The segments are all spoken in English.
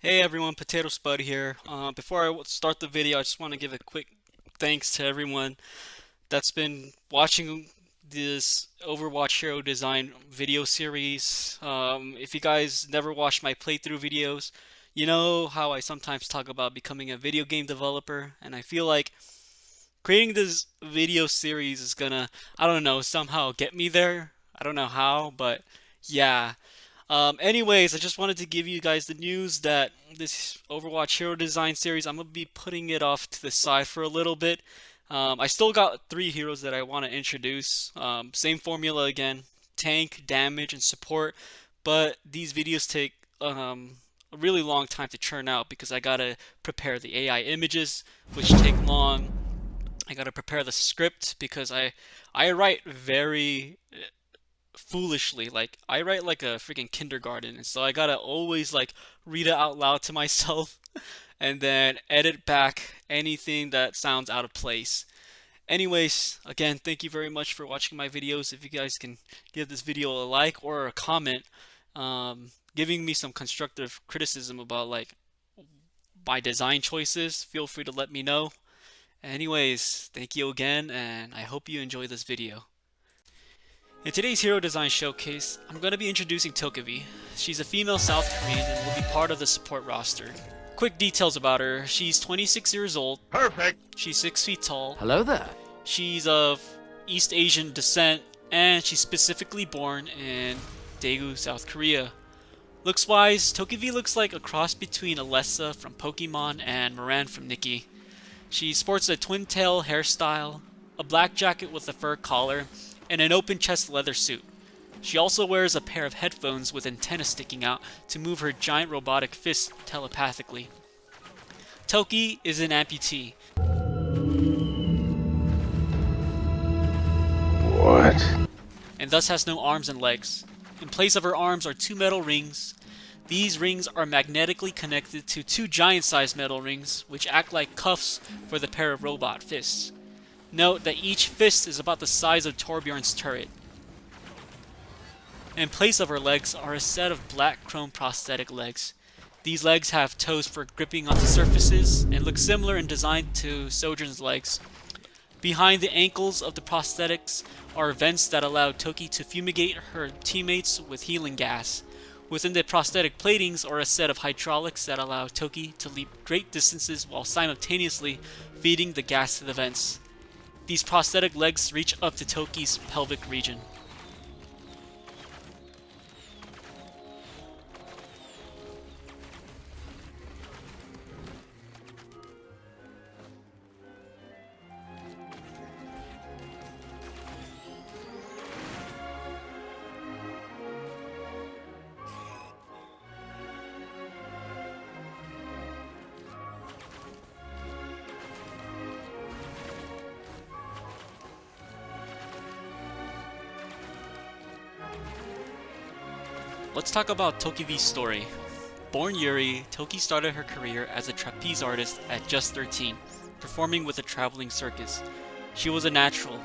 Hey everyone, Potato Spud here. Before I start the video, I just want to give a quick thanks to everyone that's been watching this Overwatch Hero Design video series. If you guys never watched my playthrough videos, you know how I sometimes talk about becoming a video game developer, and I feel like creating this video series is gonna, I don't know, somehow get me there. I don't know how, but yeah. Anyways, I just wanted to give you guys the news that this Overwatch Hero Design series, I'm gonna be putting it off to the side for a little bit. I still got three heroes that I want to introduce. Same formula again, tank, damage, and support. But these videos take a really long time to churn out because I gotta prepare the AI images, which take long. I gotta prepare the script because I write very foolishly. Like I write like a freaking kindergarten, and so I gotta always like read it out loud to myself and then edit back anything that sounds out of place. Anyways, again, thank you very much for watching my videos. If you guys can give this video a like or a comment, giving me some constructive criticism about like my design choices, feel free to let me know. Anyways, thank you again, and I hope you enjoy this video. In today's hero design showcase, I'm going to be introducing Tokki-V. She's a female South Korean and will be part of the support roster. Quick details about her: she's 26 years old, Perfect. she's 6 feet tall, Hello there. she's of East Asian descent, and she's specifically born in Daegu, South Korea. Looks wise, Tokki-V looks like a cross between Alessa from Pokemon and Moran from Nikki. She sports a twin tail hairstyle, a black jacket with a fur collar, and an open chest leather suit. She also wears a pair of headphones with antennas sticking out to move her giant robotic fists telepathically. Toki is an amputee. What? And thus has no arms and legs. In place of her arms are two metal rings. These rings are magnetically connected to two giant-sized metal rings, which act like cuffs for the pair of robot fists. Note that each fist is about the size of Torbjorn's turret. In place of her legs are a set of black chrome prosthetic legs. These legs have toes for gripping onto surfaces and look similar in design to Sojourn's legs. Behind the ankles of the prosthetics are vents that allow Toki to fumigate her teammates with healing gas. Within the prosthetic platings are a set of hydraulics that allow Toki to leap great distances while simultaneously feeding the gas to the vents. These prosthetic legs reach up to Toki's pelvic region. Let's talk about Tokki-V's story. Born Yuri, Toki started her career as a trapeze artist at just 13, performing with a traveling circus. She was a natural,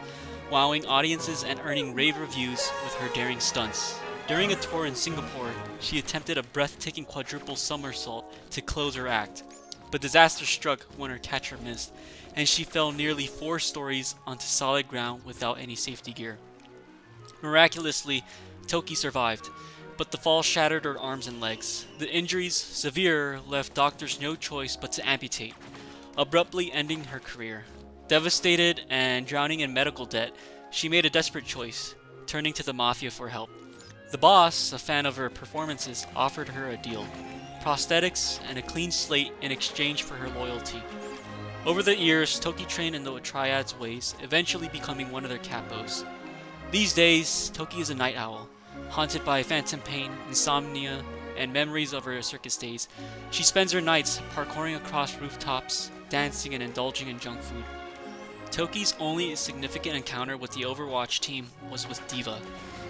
wowing audiences and earning rave reviews with her daring stunts. During a tour in Singapore, she attempted a breathtaking quadruple somersault to close her act, but disaster struck when her catcher missed, and she fell nearly 4 stories onto solid ground without any safety gear. Miraculously, Toki survived, but the fall shattered her arms and legs. The injuries, severe, left doctors no choice but to amputate, abruptly ending her career. Devastated and drowning in medical debt, she made a desperate choice, turning to the mafia for help. The boss, a fan of her performances, offered her a deal: prosthetics and a clean slate in exchange for her loyalty. Over the years, Toki trained in the Triad's ways, eventually becoming one of their capos. These days, Toki is a night owl. Haunted by phantom pain, insomnia, and memories of her circus days, she spends her nights parkouring across rooftops, dancing, and indulging in junk food. Toki's only significant encounter with the Overwatch team was with D.Va,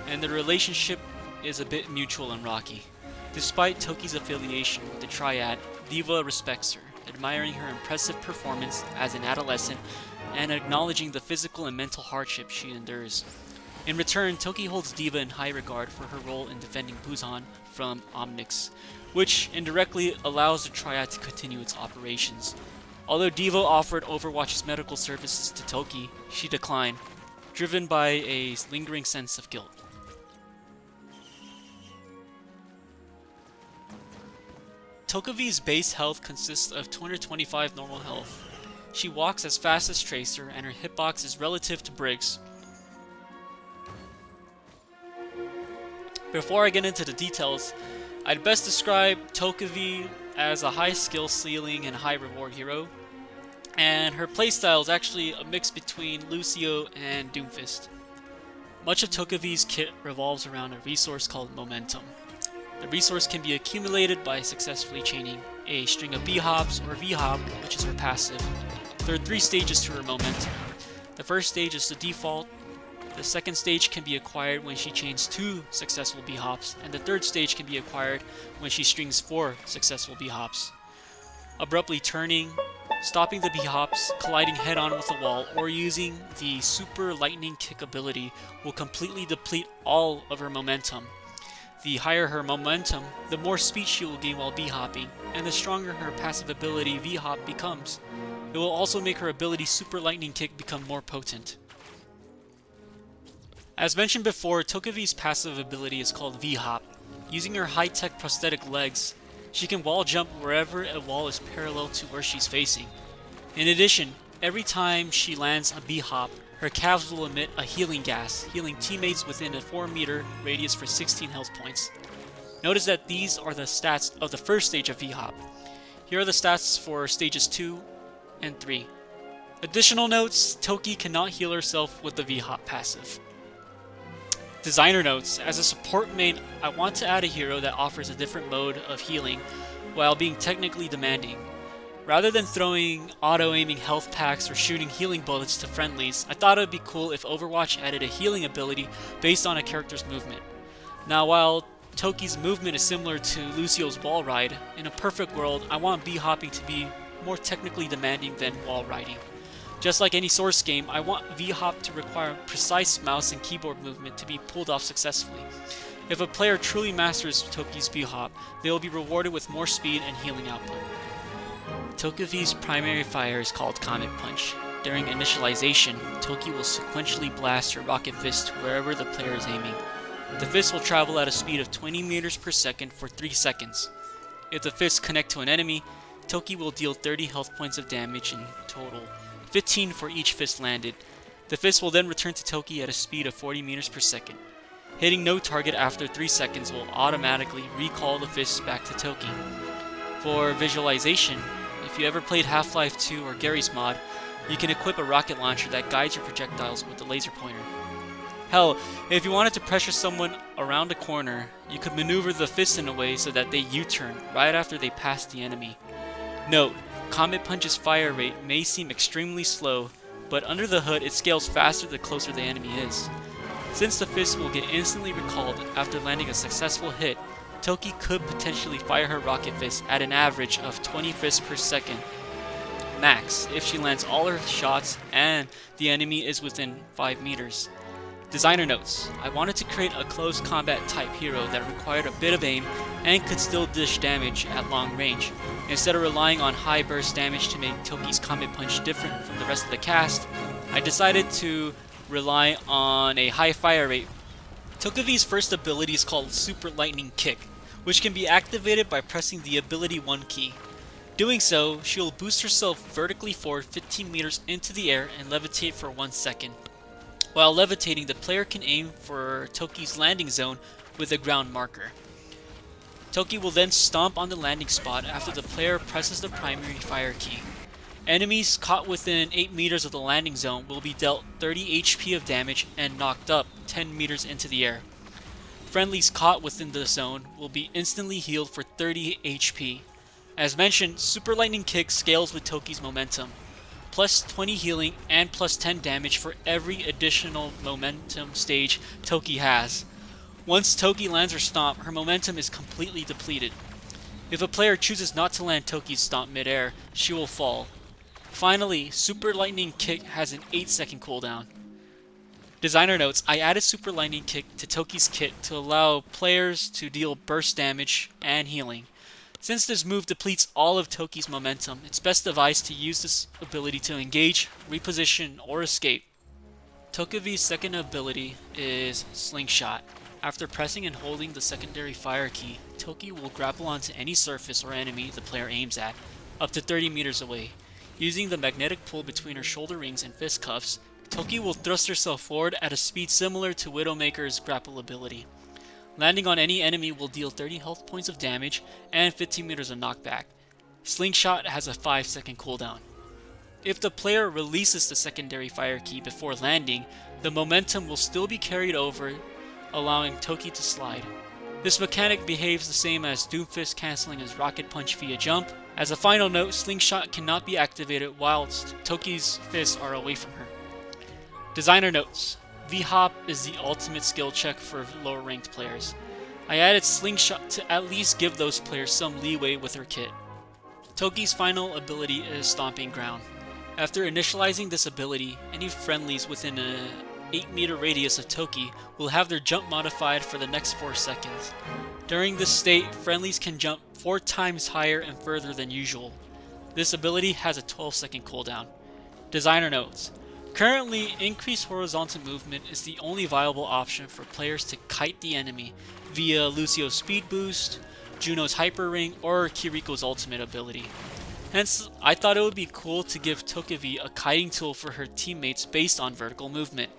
and the relationship is a bit mutual and rocky. Despite Toki's affiliation with the Triad, D.Va respects her, admiring her impressive performance as an adolescent and acknowledging the physical and mental hardship she endures. In return, Tokki holds D.Va in high regard for her role in defending Busan from Omnix, which indirectly allows the triad to continue its operations. Although D.Va offered Overwatch's medical services to Tokki, she declined, driven by a lingering sense of guilt. Tokki-V's base health consists of 225 normal health. She walks as fast as Tracer, and her hitbox is relative to Briggs. Before I get into the details, I'd best describe Tokki-V as a high skill ceiling and high reward hero, and her playstyle is actually a mix between Lucio and Doomfist. Much of Tokki-V's kit revolves around a resource called Momentum. The resource can be accumulated by successfully chaining a string of B-hops or V-hop, which is her passive. There are 3 stages to her Momentum. The first stage is the default, the second stage can be acquired when she chains 2 successful B-hops, and the third stage can be acquired when she strings 4 successful B-hops. Abruptly turning, stopping the B-hops, colliding head-on with a wall, or using the Super Lightning Kick ability will completely deplete all of her momentum. The higher her momentum, the more speed she will gain while B-hopping, and the stronger her passive ability V-hop becomes. It will also make her ability Super Lightning Kick become more potent. As mentioned before, Tokki-V's passive ability is called V-hop. Using her high-tech prosthetic legs, she can wall jump wherever a wall is parallel to where she's facing. In addition, every time she lands a B-hop, her calves will emit a healing gas, healing teammates within a 4-meter radius for 16 health points. Notice that these are the stats of the first stage of V-hop. Here are the stats for stages 2 and 3. Additional notes, Tokki cannot heal herself with the V-hop passive. Designer notes, as a support main, I want to add a hero that offers a different mode of healing while being technically demanding. Rather than throwing auto-aiming health packs or shooting healing bullets to friendlies, I thought it would be cool if Overwatch added a healing ability based on a character's movement. Now, while Tokki's movement is similar to Lucio's wall ride, in a perfect world, I want B-hopping to be more technically demanding than wall riding. Just like any Source game, I want V-hop to require precise mouse and keyboard movement to be pulled off successfully. If a player truly masters Tokki's V-hop, they will be rewarded with more speed and healing output. Tokki-V's primary fire is called Comet Punch. During initialization, Tokki will sequentially blast her rocket fist wherever the player is aiming. The fist will travel at a speed of 20 meters per second for 3 seconds. If the fists connect to an enemy, Tokki will deal 30 health points of damage in total, 15 for each fist landed. The fist will then return to Tokki at a speed of 40 meters per second. Hitting no target after 3 seconds will automatically recall the fist back to Tokki. For visualization, if you ever played Half-Life 2 or Gary's mod, you can equip a rocket launcher that guides your projectiles with a laser pointer. Hell, if you wanted to pressure someone around a corner, you could maneuver the fist in a way so that they U-turn right after they pass the enemy. Note, Comet Punch's fire rate may seem extremely slow, but under the hood it scales faster the closer the enemy is. Since the fist will get instantly recalled after landing a successful hit, Tokki could potentially fire her rocket fist at an average of 20 fists per second max if she lands all her shots and the enemy is within 5 meters. Designer notes, I wanted to create a close combat type hero that required a bit of aim and could still dish damage at long range. Instead of relying on high burst damage to make Tokki's Comet Punch different from the rest of the cast, I decided to rely on a high fire rate. Tokki-V's first ability is called Super Lightning Kick, which can be activated by pressing the ability 1 key. Doing so, she will boost herself vertically forward 15 meters into the air and levitate for 1 second. While levitating, the player can aim for Tokki's landing zone with a ground marker. Tokki will then stomp on the landing spot after the player presses the primary fire key. Enemies caught within 8 meters of the landing zone will be dealt 30 HP of damage and knocked up 10 meters into the air. Friendlies caught within the zone will be instantly healed for 30 HP. As mentioned, Super Lightning Kick scales with Tokki's momentum. Plus 20 healing and plus 10 damage for every additional momentum stage Tokki has. Once Tokki lands her stomp, her momentum is completely depleted. If a player chooses not to land Tokki's stomp mid-air, she will fall. Finally, Super Lightning Kick has an 8-second cooldown. Designer notes, I added Super Lightning Kick to Tokki's kit to allow players to deal burst damage and healing. Since this move depletes all of Tokki's momentum, it's best advised to use this ability to engage, reposition, or escape. Tokki-V's second ability is Slingshot. After pressing and holding the secondary fire key, Tokki will grapple onto any surface or enemy the player aims at, up to 30 meters away. Using the magnetic pull between her shoulder rings and fist cuffs, Tokki will thrust herself forward at a speed similar to Widowmaker's grapple ability. Landing on any enemy will deal 30 health points of damage and 15 meters of knockback. Slingshot has a 5-second cooldown. If the player releases the secondary fire key before landing, the momentum will still be carried over, allowing Tokki to slide. This mechanic behaves the same as Doomfist cancelling his Rocket Punch via jump. As a final note, Slingshot cannot be activated whilst Tokki's fists are away from her. Designer notes, V-Hop is the ultimate skill check for lower ranked players. I added Slingshot to at least give those players some leeway with her kit. Tokki's final ability is Stomping Ground. After initializing this ability, any friendlies within a 8-meter radius of Tokki will have their jump modified for the next 4 seconds. During this state, friendlies can jump 4 times higher and further than usual. This ability has a 12-second cooldown. Designer notes, currently, increased horizontal movement is the only viable option for players to kite the enemy via Lucio's Speed Boost, Juno's Hyper Ring, or Kiriko's ultimate ability. Hence, I thought it would be cool to give Tokki-V a kiting tool for her teammates based on vertical movement.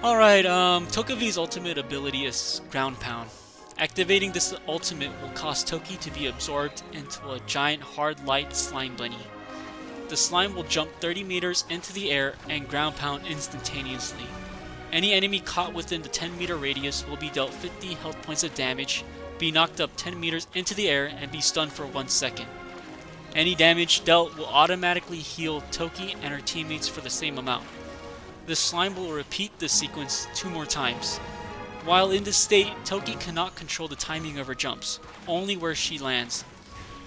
Alright, Tokki-V's ultimate ability is Ground Pound. Activating this ultimate will cause Tokki to be absorbed into a giant hard light slime bunny. The slime will jump 30 meters into the air and ground pound instantaneously. Any enemy caught within the 10-meter radius will be dealt 50 health points of damage, be knocked up 10 meters into the air, and be stunned for 1 second. Any damage dealt will automatically heal Tokki and her teammates for the same amount. This slime will repeat this sequence 2 more times. While in this state, Tokki cannot control the timing of her jumps, only where she lands.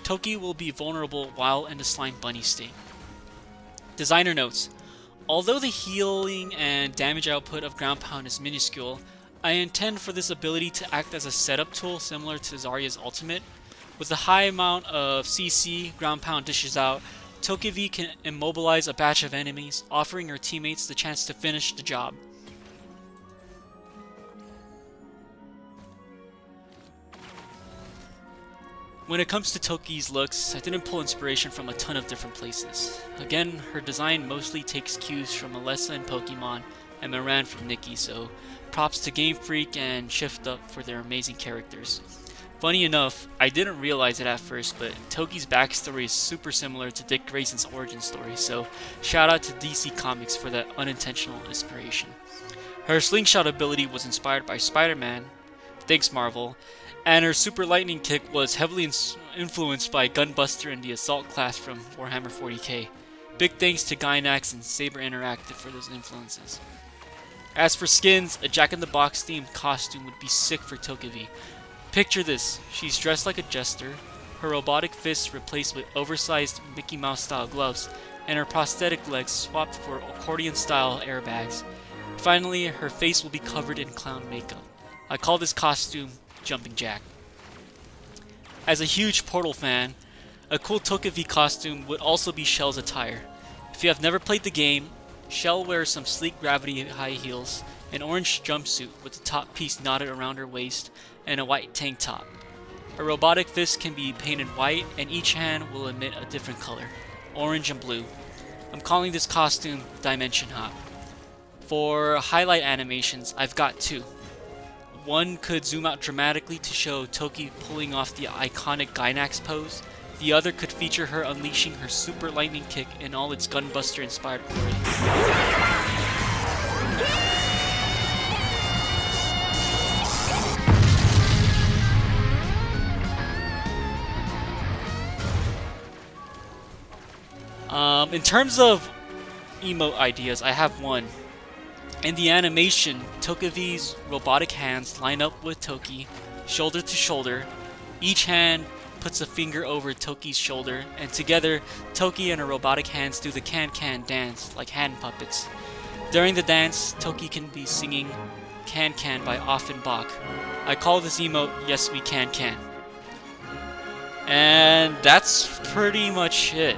Tokki will be vulnerable while in the slime bunny state. Designer notes, although the healing and damage output of Ground Pound is minuscule, I intend for this ability to act as a setup tool similar to Zarya's ultimate. With the high amount of CC Ground Pound dishes out, Tokki-V can immobilize a batch of enemies, offering her teammates the chance to finish the job. When it comes to Tokki's looks, I didn't pull inspiration from a ton of different places. Again, her design mostly takes cues from Alessa in Pokemon and Moran from Nikki, so props to Game Freak and Shift Up for their amazing characters. Funny enough, I didn't realize it at first, but Tokki's backstory is super similar to Dick Grayson's origin story, so shout out to DC Comics for that unintentional inspiration. Her Slingshot ability was inspired by Spider-Man, thanks Marvel, and her Super Lightning Kick was heavily influenced by Gunbuster and the Assault class from Warhammer 40k. Big thanks to Gynax and Saber Interactive for those influences. As for skins, a Jack-in-the-Box themed costume would be sick for Tokki-V. Picture this, she's dressed like a jester, her robotic fists replaced with oversized Mickey Mouse style gloves, and her prosthetic legs swapped for accordion style airbags. Finally, her face will be covered in clown makeup. I call this costume Jumping Jack. As a huge Portal fan, a cool Tokki-V costume would also be Shell's attire. If you have never played the game, Shell wears some sleek gravity high heels, an orange jumpsuit with the top piece knotted around her waist, and a white tank top. Her robotic fists can be painted white, and each hand will emit a different color, orange and blue. I'm calling this costume Dimension Hop. For highlight animations, I've got 2. One could zoom out dramatically to show Tokki pulling off the iconic Gynax pose. The other could feature her unleashing her Super Lightning Kick in all its Gunbuster-inspired glory. In terms of emote ideas, I have one. In the animation, Tokki-V's robotic hands line up with Tokki, shoulder to shoulder, Each hand puts a finger over Tokki's shoulder, and together, Tokki and her robotic hands do the can-can dance like hand puppets. During the dance, Tokki can be singing Can Can by Offenbach. I call this emote Yes We Can Can. And that's pretty much it.